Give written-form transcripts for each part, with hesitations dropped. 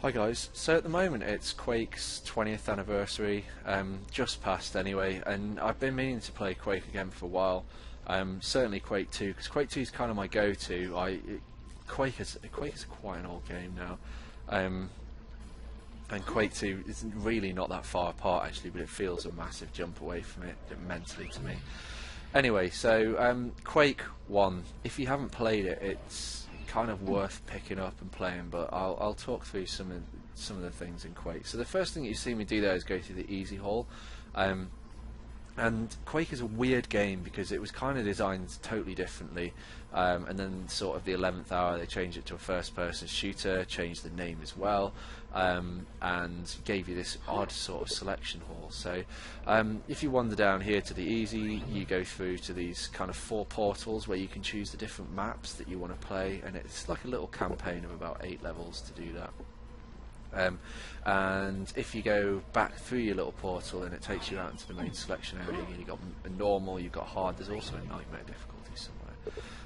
Hi guys, so at the moment it's Quake's 20th anniversary, just passed anyway, and I've been meaning to play Quake again for a while, certainly Quake 2, because Quake 2 is kind of my go-to. Quake is quite an old game now, and Quake 2 is really not that far apart actually, but it feels a massive jump away from it mentally to me. Anyway, so Quake 1, if you haven't played it, it's kind of worth picking up and playing, but I'll talk through some of the things in Quake. So the first thing that you see me do there is go through the easy hall, and Quake is a weird game because it was kind of designed totally differently, and then sort of the 11th hour they changed it to a first-person shooter, changed the name as well, and gave you this odd sort of selection hall. So if you wander down here to the easy, you go through to these kind of 4 portals where you can choose the different maps that you want to play, and it's like a little campaign of about 8 levels to do that. And if you go back through your little portal, then it takes you out into the main selection area. You've got a normal, you've got hard, there's also a nightmare difficulty somewhere.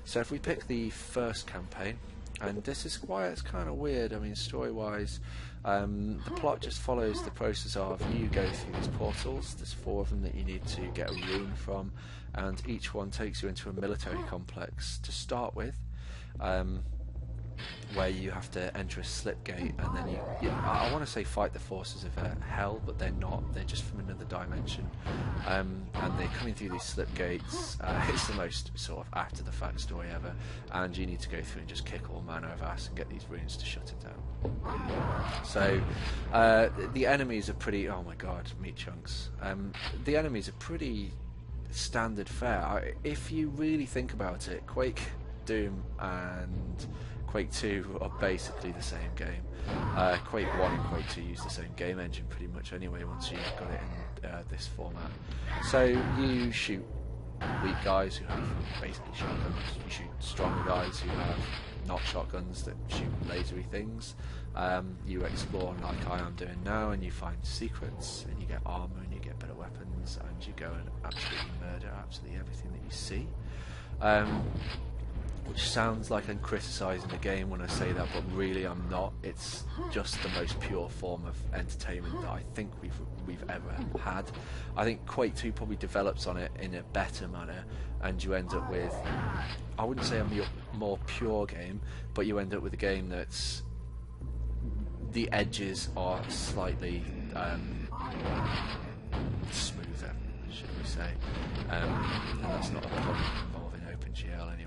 So if we pick the first campaign, and this is why it's kind of weird, I mean story wise, the plot just follows the process of you go through these portals. There's 4 of them that you need to get a rune from, and each one takes you into a military complex to start with, where you have to enter a slip gate, and then I want to say fight the forces of hell, but they're not, they're just from another dimension, and they're coming through these slip gates. It's the most sort of after the fact story ever, and you need to go through and just kick all manner of ass and get these runes to shut it down. So the enemies are pretty, oh my god, meat chunks. The enemies are pretty standard fare. If you really think about it, Quake, Doom and Quake 2 are basically the same game. Quake 1 and Quake 2 use the same game engine pretty much anyway once you've got it in this format. So you shoot weak guys who have basically shotguns, you shoot stronger guys who have not shotguns that shoot lasery things. You explore like I am doing now, and you find secrets, and you get armor, and you get better weapons, and you go and absolutely murder absolutely everything that you see. Which sounds like I'm criticising the game when I say that, but really I'm not. It's just the most pure form of entertainment that I think we've ever had. I think Quake 2 probably develops on it in a better manner, and you end up with, I wouldn't say a more pure game, but you end up with a game that's, the edges are slightly smoother, should we say, and that's not a problem involving OpenGL anyway.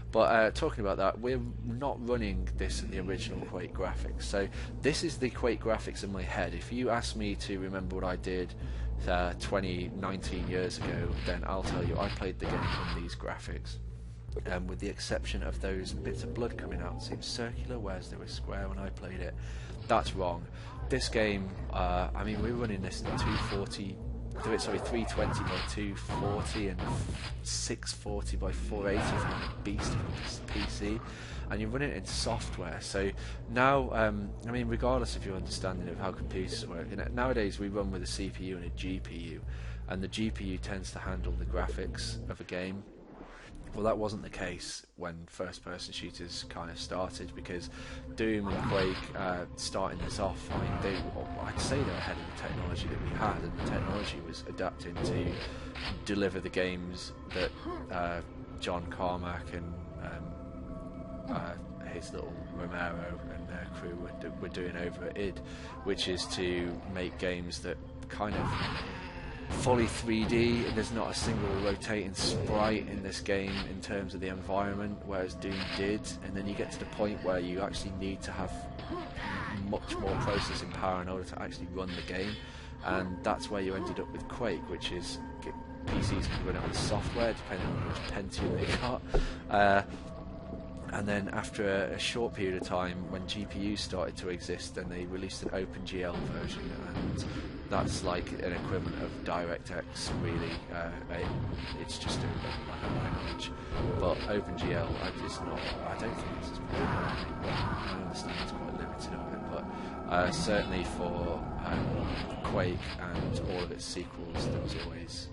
But talking about that, we're not running this in the original Quake graphics. So this is the Quake graphics in my head. If you ask me to remember what I did 19 years ago, then I'll tell you I played the game in these graphics. With the exception of those bits of blood coming out. It seems circular, whereas they were square when I played it. That's wrong. This game, I mean, we're running this in 320 by 240 and 640 by 480 if you're a beast of a PC, and you're running it in software. So now, I mean, regardless of your understanding of how computers work, nowadays we run with a CPU and a GPU, and the GPU tends to handle the graphics of a game. Well, that wasn't the case when first-person shooters kind of started, because Doom and Quake, starting this off, I mean, I'd say they're ahead of the technology that we had, and the technology was adapting to deliver the games that John Carmack and his little Romero and their crew were doing over at id, which is to make games that kind of fully 3D, and there's not a single rotating sprite in this game in terms of the environment, whereas Doom did. And then you get to the point where you actually need to have much more processing power in order to actually run the game, and that's where you ended up with Quake, which is PCs can run it on software depending on which Pentium they got. And then after a short period of time, when GPUs started to exist, then they released an OpenGL version, and that's like an equivalent of DirectX, really. It's just like a language. But OpenGL is not, I don't think it's as popular. I understand it's quite limited of it, but certainly for Quake and all of its sequels, there was always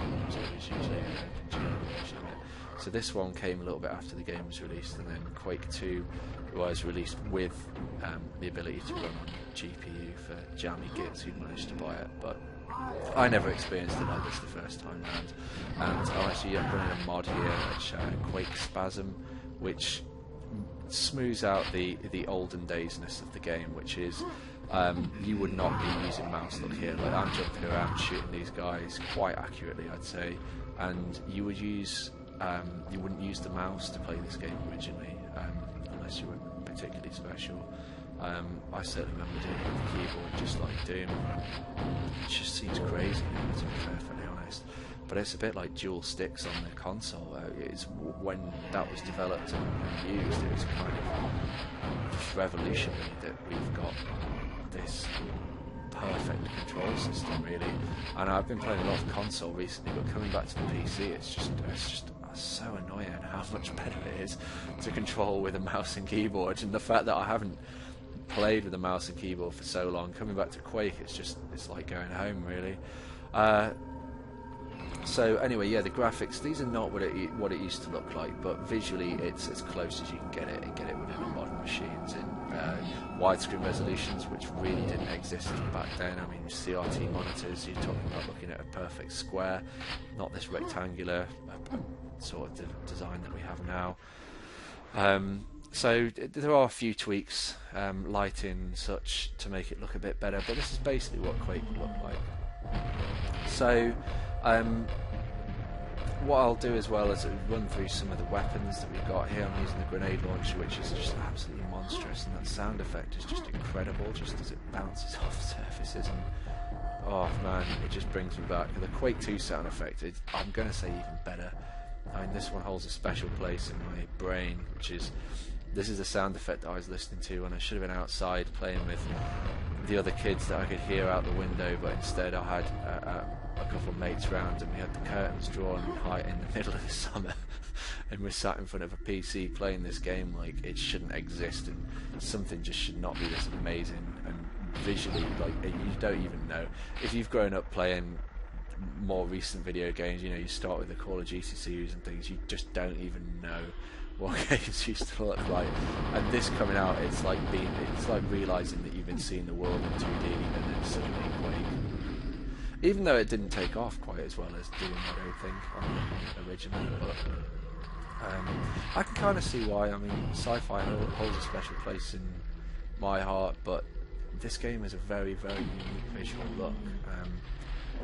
usually an OpenGL version of it. So this one came a little bit after the game was released, and then Quake 2 was released with the ability to run on GPU for jammy gits who managed to buy it. But I never experienced it like this the first time round, and I'm actually running a mod here, which Quake Spasm, which smooths out the olden daysness of the game, which is you would not be using mouse look here. Like, I'm jumping around shooting these guys quite accurately, I'd say, and you wouldn't use the mouse to play this game originally, unless you were particularly special. I certainly remember doing it with the keyboard, just like Doom. It just seems crazy, to be perfectly honest. But it's a bit like dual sticks on the console. It's when that was developed and used, it was kind of revolutionary that we've got this perfect control system, really. And I've been playing a lot of console recently, but coming back to the PC, it's just so annoying how much better it is to control with a mouse and keyboard. And the fact that I haven't played with a mouse and keyboard for so long, coming back to Quake, it's like going home, really. So anyway, yeah, the graphics, these are not what it used to look like, but visually it's as close as you can get it, and get it within the modern machines in widescreen resolutions, which really didn't exist back then. I mean, CRT monitors, you're talking about looking at a perfect square, not this rectangular sort of design that we have now. So there are a few tweaks, lighting such, to make it look a bit better, but this is basically what Quake looked like. So what I'll do as well is run through some of the weapons that we've got here. I'm using the grenade launcher, which is just absolutely monstrous, and that sound effect is just incredible, just as it bounces off surfaces, and oh man, it just brings me back. The Quake 2 sound effect is, I'm going to say, even better. I mean, this one holds a special place in my brain, this is the sound effect that I was listening to when I should have been outside playing with the other kids that I could hear out the window, but instead I had a couple of mates round, and we had the curtains drawn in the middle of the summer, and we're sat in front of a PC playing this game like it shouldn't exist, and something just should not be this amazing, and visually, like, you don't even know. If you've grown up playing more recent video games, you know, you start with the Call of Duty series and things, you just don't even know what games used to look like. And this coming out, it's like realising that you've been seeing the world in 2D, and then suddenly Quake. Even though it didn't take off quite as well as Doom, I don't think, on the original, but I can kind of see why. I mean, sci-fi holds a special place in my heart, but this game is a very, very unique visual look.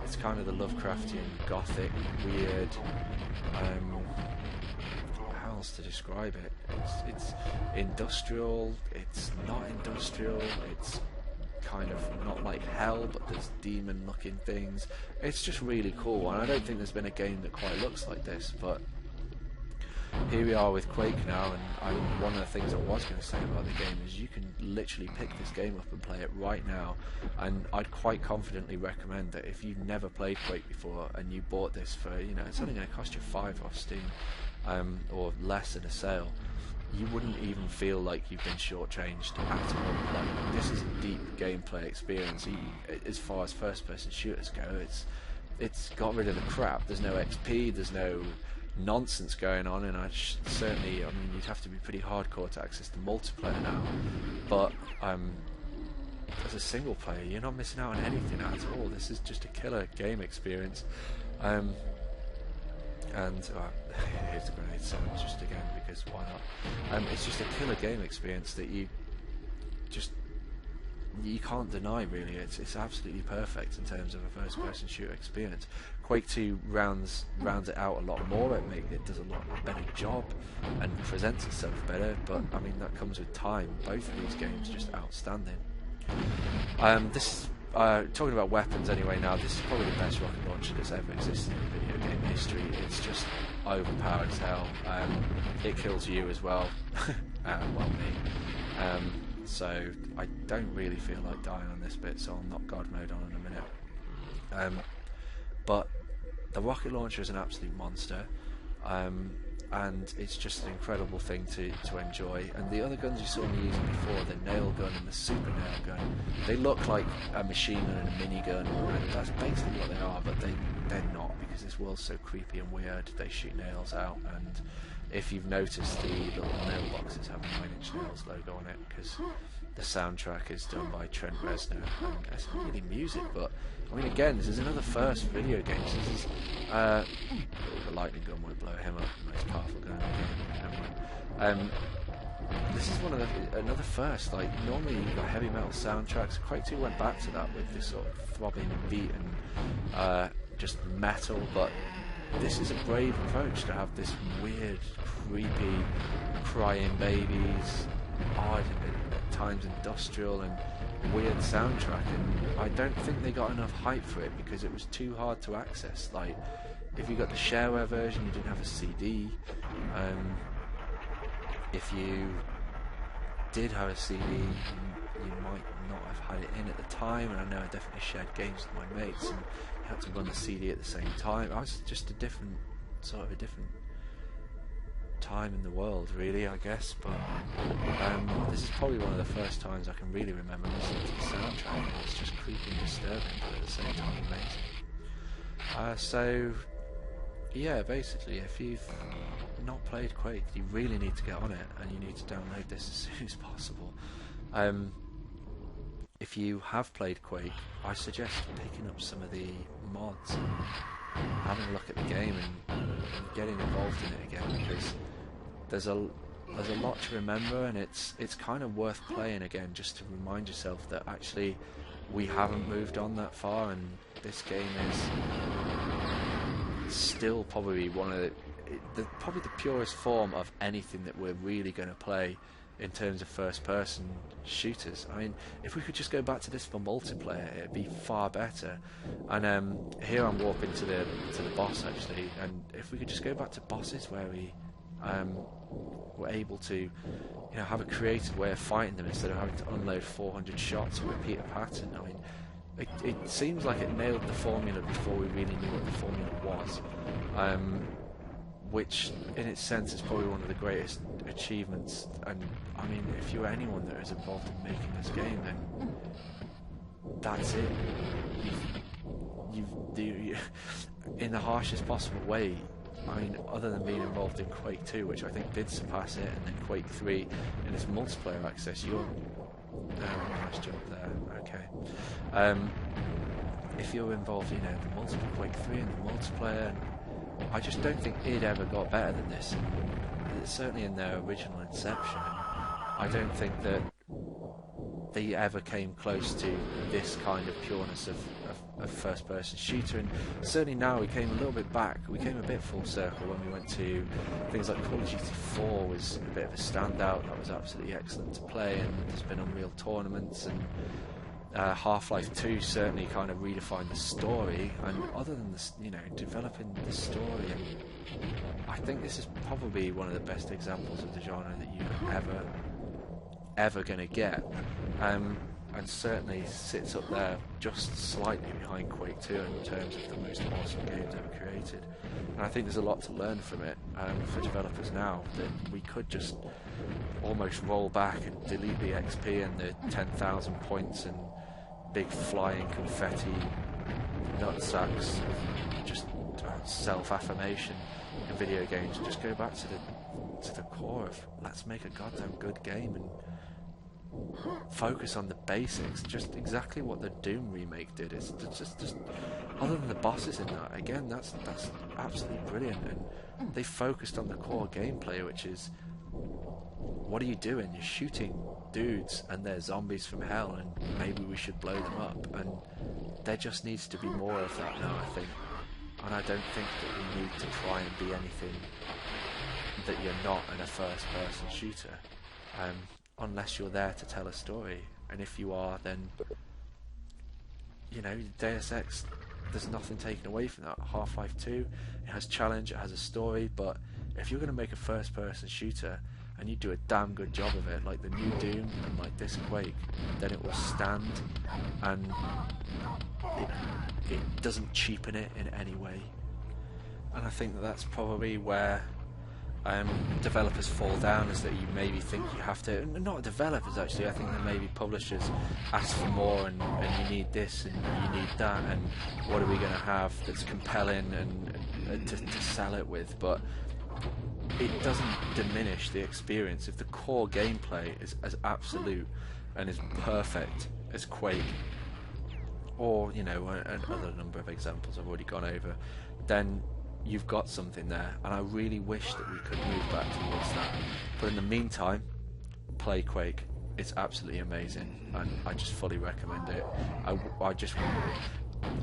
It's kind of the Lovecraftian, gothic, weird, how else to describe it? It's industrial, it's not industrial, it's kind of not like hell, but there's demon looking things. It's just really cool, and I don't think there's been a game that quite looks like this, but here we are with Quake now, and one of the things I was going to say about the game is you can literally pick this game up and play it right now, and I'd quite confidently recommend that if you've never played Quake before and you bought this for, you know, it's only going to cost you $5 off Steam, or less in a sale, you wouldn't even feel like you've been shortchanged at all. Like, this is a deep gameplay experience. As far as first-person shooters go, it's got rid of the crap. There's no XP, there's no nonsense going on, and certainly, I mean, you'd have to be pretty hardcore to access the multiplayer now, but as a single player, you're not missing out on anything at all. This is just a killer game experience. And here's the grenade sound just again, because why not? It's just a killer game experience that you can't deny, really. It's absolutely perfect in terms of a first-person shooter experience. Quake 2 rounds it out a lot more. It does a lot better job and presents itself better, but I mean, that comes with time. Both of these games are just outstanding. Talking about weapons anyway now, this is probably the best rocket launcher that's ever existed in video game history. It's just overpowered as hell. It kills you as well. Me. So I don't really feel like dying on this bit, so I'll knock God mode on in a minute. But the rocket launcher is an absolute monster. and it's just an incredible thing to enjoy. And the other guns you saw me using before, the nail gun and the super nail gun, they look like a machine gun and a minigun, and that's basically what they are, but they're not, because this world's so creepy and weird. They shoot nails out, and if you've noticed, the little nail boxes have a 9 Inch Nails logo on it, because the soundtrack is done by Trent Reznor, and it's not really music, but I mean, again, this is another first for video games. This is the lightning gun won't blow him up, the most powerful gun in the game. This is another first. Like, normally you've got heavy metal soundtracks. Quake 2 went back to that with this sort of throbbing beat and just metal, but this is a brave approach to have this weird, creepy, crying babies, odd, at times industrial and weird soundtrack, and I don't think they got enough hype for it because it was too hard to access. Like, if you got the shareware version, you didn't have a CD. If you did have a CD, you might not have had it in at the time, and I know I definitely shared games with my mates and you had to run the CD at the same time. I was just a different time in the world, really, I guess, but this is probably one of the first times I can really remember listening to the soundtrack, and it's just creepy and disturbing, but at the same time amazing. So yeah, basically, if you've not played Quake, you really need to get on it, and you need to download this as soon as possible. If you have played Quake, I suggest picking up some of the mods and having a look at the game and getting involved in it again, because there's a lot to remember, and it's kind of worth playing again just to remind yourself that actually we haven't moved on that far, and this game is still probably one of probably the purest form of anything that we're really going to play in terms of first-person shooters. I mean, if we could just go back to this for multiplayer, it'd be far better. And here I'm warping to the boss, actually, and if we could just go back to bosses where we were able to, have a creative way of fighting them instead of having to unload 400 shots or repeat a pattern. I mean, it seems like it nailed the formula before we really knew what the formula was. Which in its sense is probably one of the greatest achievements, and I mean, if you're anyone that is involved in making this game, then that's it. You in the harshest possible way. I mean, other than being involved in Quake 2, which I think did surpass it, and then Quake 3 in its multiplayer access, you're nice jump there, okay. If you're involved, in the multiple Quake 3 and the multiplayer, I just don't think it ever got better than this. It's certainly in their original inception. I don't think that they ever came close to this kind of pureness of first-person shooter. And certainly now we came a little bit back. We came a bit full circle when we went to things like Call of Duty 4 was a bit of a standout. That was absolutely excellent to play, and there's been Unreal tournaments, and Half-Life 2 certainly kind of redefined the story, and other than this, developing the story, and I think this is probably one of the best examples of the genre that you're ever going to get, and certainly sits up there just slightly behind Quake 2 in terms of the most awesome games ever created. And I think there's a lot to learn from it for developers now, that we could just almost roll back and delete the XP and the 10,000 points and big flying confetti nutsacks, just self-affirmation in video games, and just go back to the core of let's make a goddamn good game and focus on the basics, just exactly what the Doom remake did. It's just other than the bosses in that, again, that's absolutely brilliant, and they focused on the core gameplay, which is, what are you doing? You're shooting dudes and they're zombies from hell, and maybe we should blow them up, and there just needs to be more of that now, I think. And I don't think that we need to try and be anything that you're not in a first-person shooter, unless you're there to tell a story. And if you are, then Deus Ex, there's nothing taken away from that. Half-Life 2, it has challenge, it has a story, but if you're going to make a first-person shooter and you do a damn good job of it, like the new Doom and like this Quake, then it will stand, and it doesn't cheapen it in any way. And I think that that's probably where developers fall down is that you maybe think you have to, not developers actually, I think that maybe publishers ask for more and you need this and you need that, and what are we going to have that's compelling and to sell it with, but it doesn't diminish the experience. If the core gameplay is as absolute and as perfect as Quake, or another number of examples I've already gone over, then you've got something there, and I really wish that we could move back towards that. But in the meantime, play Quake. It's absolutely amazing, and I just fully recommend it.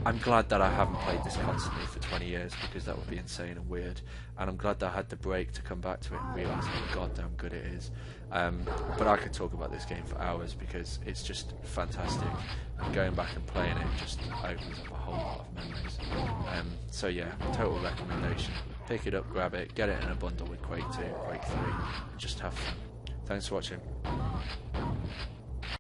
I'm glad that I haven't played this constantly for 20 years, because that would be insane and weird, and I'm glad that I had the break to come back to it and realise how goddamn good it is. But I could talk about this game for hours because it's just fantastic, and going back and playing it just opens up a whole lot of memories. So yeah, total recommendation. Pick it up, grab it, get it in a bundle with Quake 2, Quake 3, and just have fun. Thanks for watching.